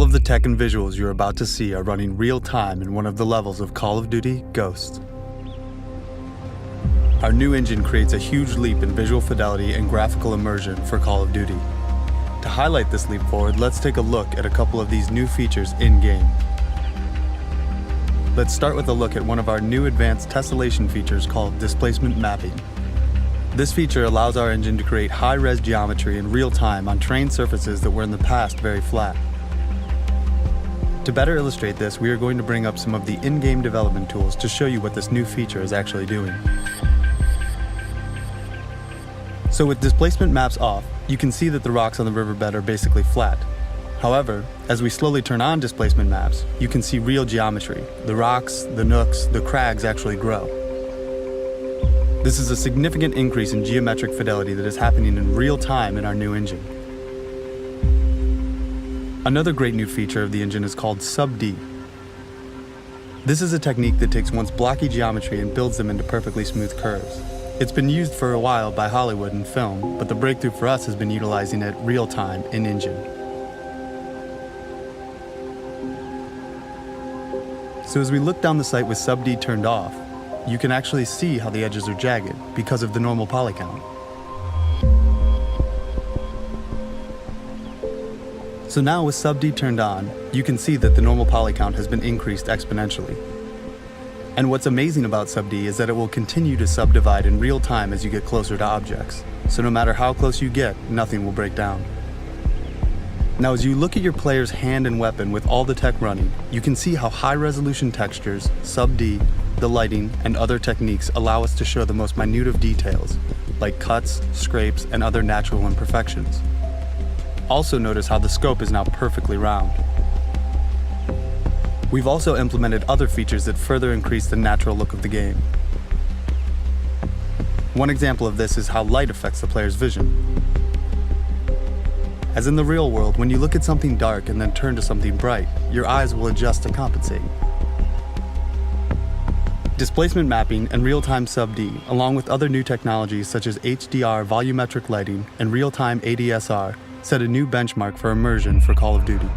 All of the tech and visuals you're about to see are running real-time in one of the levels of Call of Duty: Ghosts. Our new engine creates a huge leap in visual fidelity and graphical immersion for Call of Duty. To highlight this leap forward, let's take a look at a couple of these new features in-game. Let's start with a look at one of our new advanced tessellation features called displacement mapping. This feature allows our engine to create high-res geometry in real time on terrain surfaces that were in the past very flat. To better illustrate this, we are going to bring up some of the in-game development tools to show you what this new feature is actually doing. So with displacement maps off, you can see that the rocks on the riverbed are basically flat. However, as we slowly turn on displacement maps, you can see real geometry. The rocks, the nooks, the crags actually grow. This is a significant increase in geometric fidelity that is happening in real time in our new engine. Another great new feature of the engine is called Sub-D. This is a technique that takes one's blocky geometry and builds them into perfectly smooth curves. It's been used for a while by Hollywood and film, but the breakthrough for us has been utilizing it real time in engine. So as we look down the sight with Sub-D turned off, you can actually see how the edges are jagged because of the normal poly count. So now with Sub-D turned on, you can see that the normal poly count has been increased exponentially. And what's amazing about Sub-D is that it will continue to subdivide in real time as you get closer to objects. So no matter how close you get, nothing will break down. Now as you look at your player's hand and weapon with all the tech running, you can see how high-resolution textures, Sub-D, the lighting, and other techniques allow us to show the most minute of details, like cuts, scrapes, and other natural imperfections. Also notice how the scope is now perfectly round. We've also implemented other features that further increase the natural look of the game. One example of this is how light affects the player's vision. As in the real world, when you look at something dark and then turn to something bright, your eyes will adjust to compensate. Displacement mapping and real-time Sub-D, along with other new technologies such as HDR volumetric lighting and real-time ADSR, set a new benchmark for immersion for Call of Duty.